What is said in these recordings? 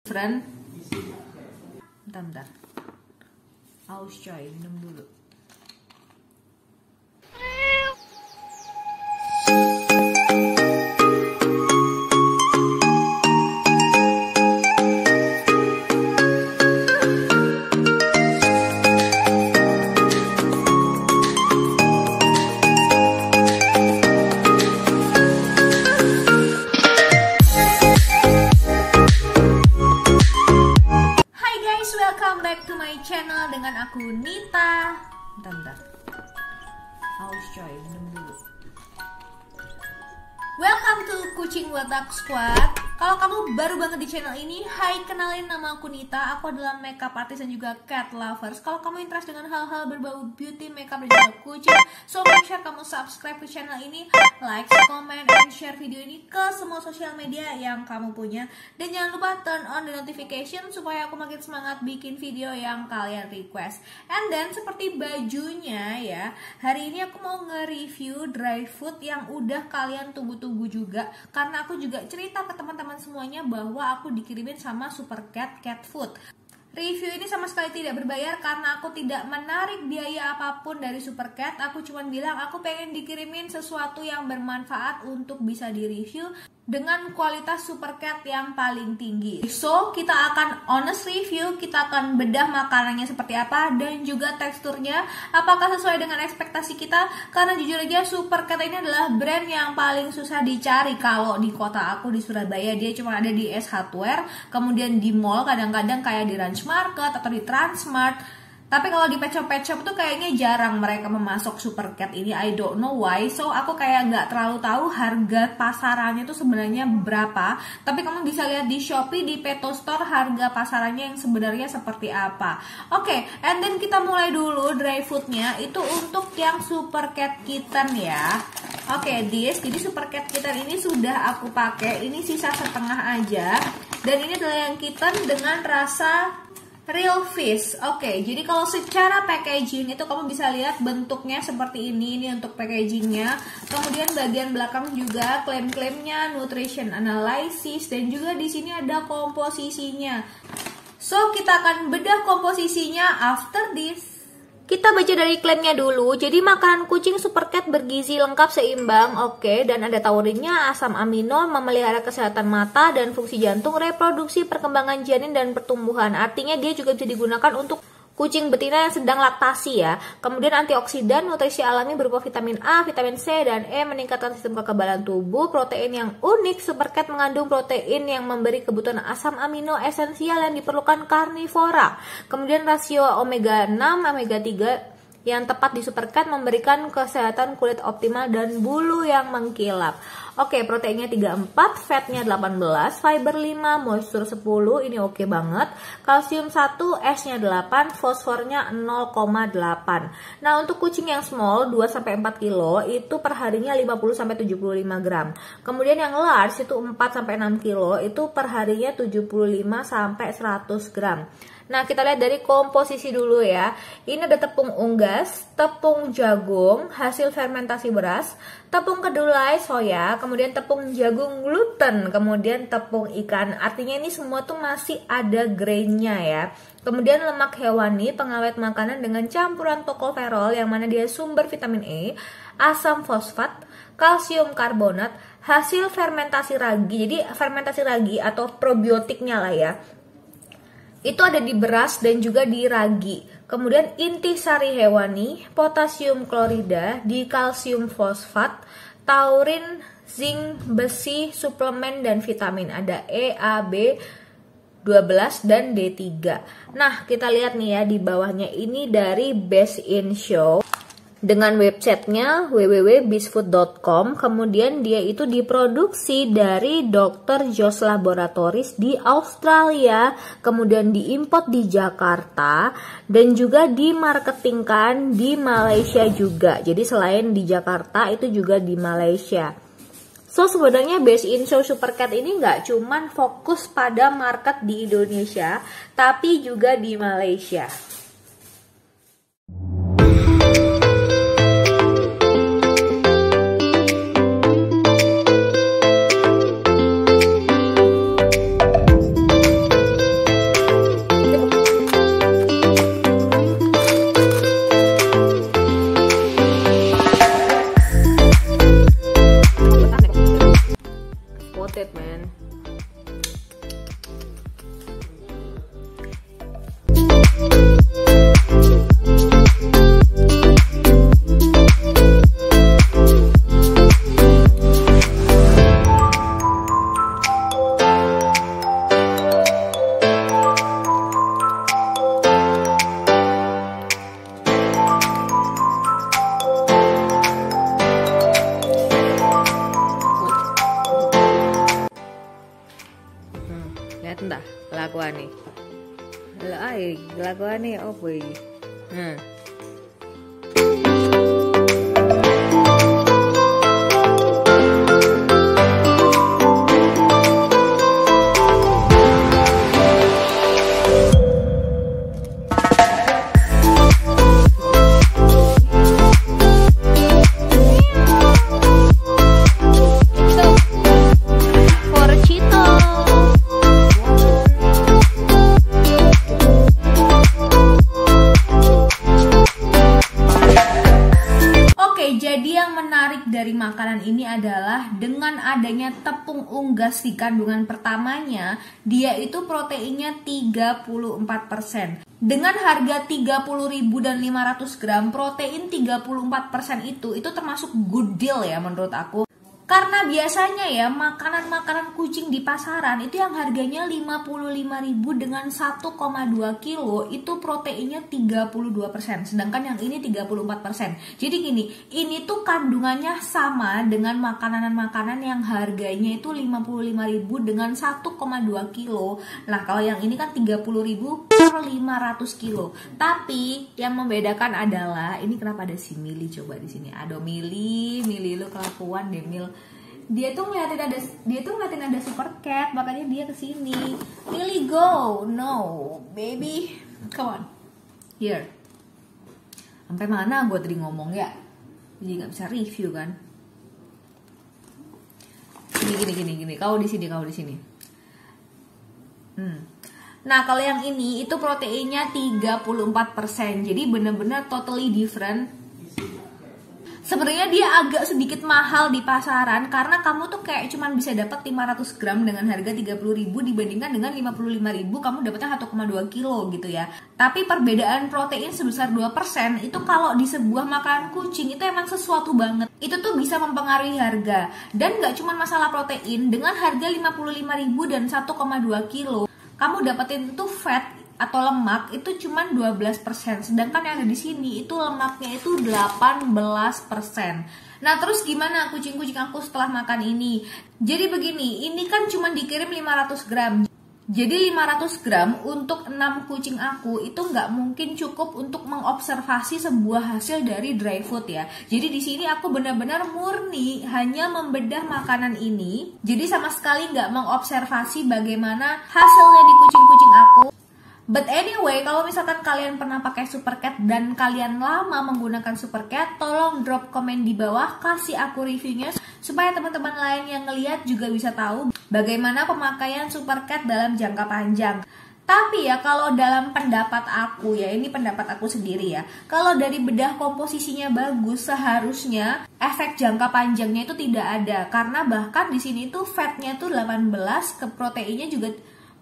Friend, bentar. Aus coy, minum dulu. Welcome back to my channel dengan aku Nita. Bentar. Haus coy, minum dulu. Welcome to Kucing Watak Squad. Kalau kamu baru banget di channel ini, hai, kenalin, nama aku Nita. Aku adalah makeup artist dan juga cat lovers. Kalau kamu interest dengan hal-hal berbau beauty, makeup, dan juga kucing, so make sure kamu subscribe ke channel ini, like, comment, and share video ini ke semua sosial media yang kamu punya. Dan jangan lupa turn on the notification supaya aku makin semangat bikin video yang kalian request. And then seperti bajunya ya, hari ini aku mau nge-review dry food yang udah kalian tunggu-tunggu juga. Karena aku juga cerita ke teman-teman semuanya bahwa aku dikirimin sama Supercat Cat Food. Review ini sama sekali tidak berbayar karena aku tidak menarik biaya apapun dari Supercat. Aku cuma bilang aku pengen dikirimin sesuatu yang bermanfaat untuk bisa direview dengan kualitas Supercat yang paling tinggi. So, kita akan honest review, kita akan bedah makanannya seperti apa dan juga teksturnya apakah sesuai dengan ekspektasi kita. Karena jujur aja Supercat ini adalah brand yang paling susah dicari. Kalau di kota aku di Surabaya dia cuma ada di S Hardware, kemudian di mall kadang-kadang kayak di Ranch Market atau di Transmart. Tapi kalau di pet shop tuh kayaknya jarang mereka memasok Supercat ini. I don't know why. So aku kayak nggak terlalu tahu harga pasarannya tuh sebenarnya berapa. Tapi kamu bisa lihat di Shopee, di Peto Store harga pasarannya yang sebenarnya seperti apa. Oke, and then kita mulai dulu dry foodnya. Itu untuk yang Supercat Kitten ya. Oke, jadi Supercat Kitten ini sudah aku pakai. Ini sisa setengah aja. Dan ini adalah yang kitten dengan rasa Real Fish. Oke, jadi kalau secara packaging itu kamu bisa lihat bentuknya seperti ini. Ini untuk packagingnya. Kemudian bagian belakang juga klaim-klaimnya, nutrition analysis, dan juga di sini ada komposisinya. So, kita akan bedah komposisinya after this. Kita baca dari klaimnya dulu. Jadi makanan kucing Supercat bergizi lengkap seimbang, oke, dan ada taurinnya, asam amino, memelihara kesehatan mata dan fungsi jantung, reproduksi, perkembangan janin dan pertumbuhan. Artinya dia juga bisa digunakan untuk kucing betina yang sedang laktasi ya. Kemudian antioksidan, nutrisi alami berupa vitamin A, vitamin C, dan E, meningkatkan sistem kekebalan tubuh. Protein yang unik, Supercat mengandung protein yang memberi kebutuhan asam amino esensial yang diperlukan karnivora. Kemudian rasio omega 6, omega 3 yang tepat di Supercat memberikan kesehatan kulit optimal dan bulu yang mengkilap. Oke, proteinnya 34, fatnya 18, fiber 5, moisture 10, ini oke banget. Kalsium 1, S-nya 8, fosfornya 0,8. Nah, untuk kucing yang small 2-4 kilo itu perharinya 50-75 gram. Kemudian yang large itu 4-6 kilo itu perharinya 75-100 gram. Nah, kita lihat dari komposisi dulu ya. Ini ada tepung unggas, tepung jagung, hasil fermentasi beras, tepung kedelai soya, kemudian tepung jagung gluten, kemudian tepung ikan. Artinya ini semua tuh masih ada grainnya ya. Kemudian lemak hewani, pengawet makanan dengan campuran tokoferol yang mana dia sumber vitamin E, asam fosfat, kalsium karbonat, hasil fermentasi ragi. Jadi fermentasi ragi atau probiotiknya lah ya. Itu ada di beras dan juga di ragi. Kemudian intisari hewani, potasium klorida, dikalsium fosfat, taurin, zinc, besi, suplemen dan vitamin. Ada E, A, B, 12 dan D3. Nah, kita lihat nih ya di bawahnya ini dari Best in Show. Dengan websitenya www.bizfood.com. Kemudian dia itu diproduksi dari Dr. Joss Laboratories di Australia, kemudian diimport di Jakarta dan juga dimarketingkan di Malaysia juga. Jadi selain di Jakarta itu juga di Malaysia. So sebenarnya Best in Show Supercat ini nggak cuman fokus pada market di Indonesia, tapi juga di Malaysia. kelakuane. Lha ae kelakuane opo iki? Dari makanan ini adalah dengan adanya tepung unggas di kandungan pertamanya, dia itu proteinnya 34%. Dengan harga 30.500 gram, protein 34% itu termasuk good deal ya menurut aku. Karena biasanya ya makanan-makanan kucing di pasaran itu yang harganya 55.000 dengan 1,2 kilo itu proteinnya 32%, sedangkan yang ini 34%. Jadi gini, ini tuh kandungannya sama dengan makanan-makanan yang harganya itu 55.000 dengan 1,2 kilo. Nah, kalau yang ini kan 30.000 per 500 kilo. Tapi yang membedakan adalah ini kenapa ada si Mili coba di sini. Aduh Mili lu kelakuan deh Mil. Dia tuh ngeliatin ada super cat, makanya dia kesini. Mili go, no baby, come on here. Sampai mana gue tadi ngomong ya? Jadi nggak bisa review kan? Gini. Kau di sini. Nah kalau yang ini itu proteinnya 34%, jadi bener-bener totally different. Sebenarnya dia agak sedikit mahal di pasaran karena kamu tuh kayak cuman bisa dapat 500 gram dengan harga 30.000 dibandingkan dengan 55.000 kamu dapatnya 1,2 kilo gitu ya. Tapi perbedaan protein sebesar 2% itu kalau di sebuah makanan kucing itu emang sesuatu banget. Itu tuh bisa mempengaruhi harga. Dan gak cuma masalah protein, dengan harga 55.000 dan 1,2 kilo kamu dapetin tuh fat atau lemak itu cuma 12%, sedangkan yang ada di sini itu lemaknya itu 18%. Nah terus gimana kucing-kucing aku setelah makan ini? Jadi begini, ini kan cuma dikirim 500 gram. Jadi 500 gram untuk 6 kucing aku itu nggak mungkin cukup untuk mengobservasi sebuah hasil dari dry food ya. Jadi di sini aku benar-benar murni hanya membedah makanan ini. Jadi sama sekali nggak mengobservasi bagaimana hasilnya di kucing-kucing aku. But anyway, kalau misalkan kalian pernah pakai Super Cat dan kalian lama menggunakan Super Cat, tolong drop komen di bawah, kasih aku reviewnya supaya teman-teman lain yang ngeliat juga bisa tahu bagaimana pemakaian Super Cat dalam jangka panjang. Tapi ya kalau dalam pendapat aku ya, ini pendapat aku sendiri ya, kalau dari bedah komposisinya bagus, seharusnya efek jangka panjangnya itu tidak ada, karena bahkan di sini tuh fatnya tuh 18, ke proteinnya juga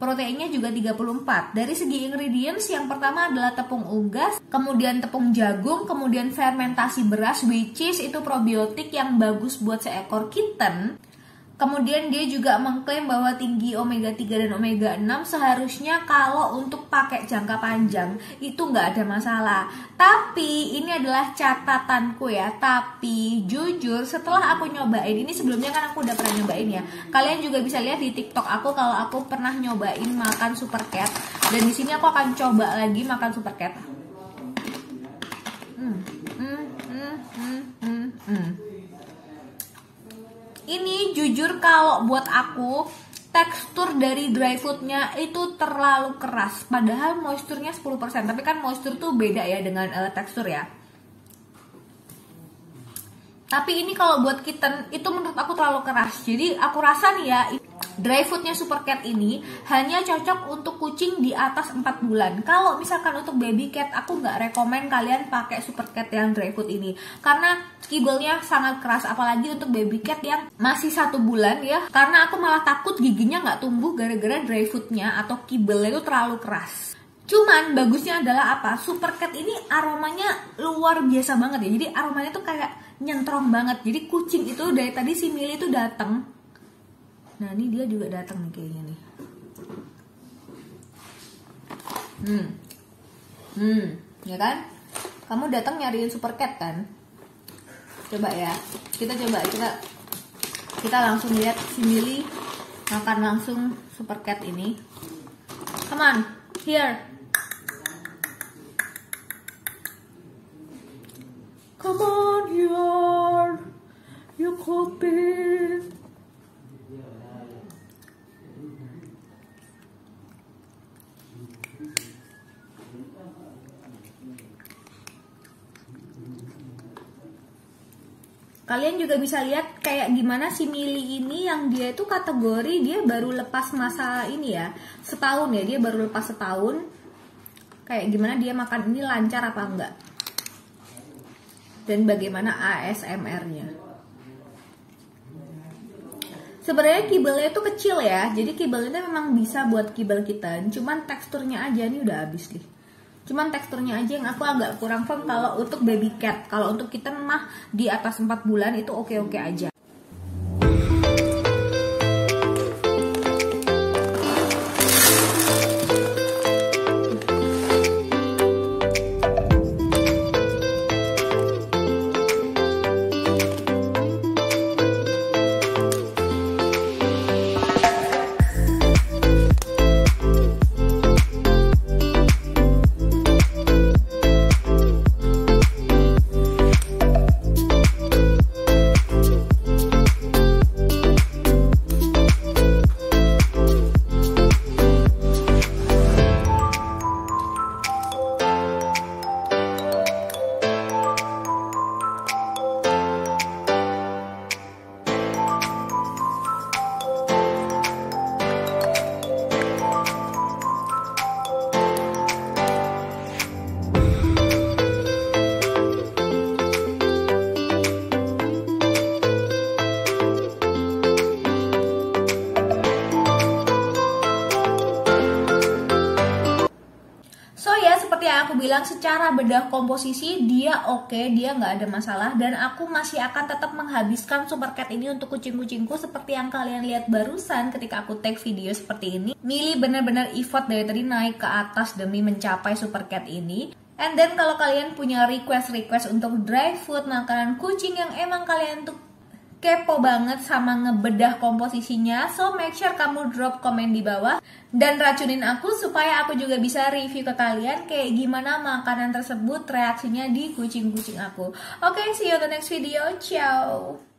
34. Dari segi ingredients, yang pertama adalah tepung unggas, kemudian tepung jagung, kemudian fermentasi beras, which is itu probiotik yang bagus buat seekor kitten. Kemudian dia juga mengklaim bahwa tinggi omega 3 dan omega 6 seharusnya kalau untuk pakai jangka panjang itu nggak ada masalah. Tapi ini adalah catatanku ya. Tapi jujur setelah aku nyobain ini, sebelumnya kan aku udah pernah nyobain ya. Kalian juga bisa lihat di TikTok aku kalau aku pernah nyobain makan Super Cat. Dan di sini aku akan coba lagi makan Super Cat. Ini jujur kalau buat aku tekstur dari dry foodnya itu terlalu keras. Padahal moisturnya 10%. Tapi kan moisture tuh beda ya dengan tekstur ya. Tapi ini kalau buat kitten itu menurut aku terlalu keras. Jadi aku rasa nih ya, dry foodnya Super Cat ini hanya cocok untuk kucing di atas 4 bulan. Kalau misalkan untuk baby cat, aku nggak rekomen kalian pakai Super Cat yang dry food ini, karena kibelnya sangat keras. Apalagi untuk baby cat yang masih 1 bulan ya, karena aku malah takut giginya nggak tumbuh gara-gara dry foodnya atau kibelnya itu terlalu keras. Cuman bagusnya adalah apa? Super Cat ini aromanya luar biasa banget ya. Jadi aromanya tuh kayak nyentrong banget. Jadi kucing itu dari tadi si Mili itu datang. Nah ini dia juga datang nih kayaknya nih. Ya kan? Kamu datang nyariin Super Cat kan? Coba ya. Kita langsung lihat si Mili makan langsung Super Cat ini. Come on, here. Come on here, you copy. Kalian juga bisa lihat kayak gimana si Mili ini yang dia itu kategori dia baru lepas masa ini ya, setahun ya, dia baru lepas setahun. Kayak gimana dia makan ini lancar apa enggak, dan bagaimana ASMR-nya. Sebenarnya kibelnya itu kecil ya, jadi kibelnya memang bisa buat kibel kita, cuman teksturnya aja nih udah habis nih. Cuman teksturnya aja yang aku agak kurang firm kalau untuk baby cat. Kalau untuk kitten mah di atas 4 bulan itu oke-oke aja. Seperti yang aku bilang, secara bedah komposisi dia oke, dia nggak ada masalah, dan aku masih akan tetap menghabiskan super cat ini untuk kucing-kucingku seperti yang kalian lihat barusan ketika aku take video seperti ini. Mili benar-benar effort dari tadi naik ke atas demi mencapai super cat ini. And then kalau kalian punya request untuk dry food, makanan kucing yang emang kalian tuh kepo banget sama ngebedah komposisinya, so make sure kamu drop komen di bawah dan racunin aku supaya aku juga bisa review ke kalian kayak gimana makanan tersebut reaksinya di kucing-kucing aku. Oke, see you on the next video. Ciao.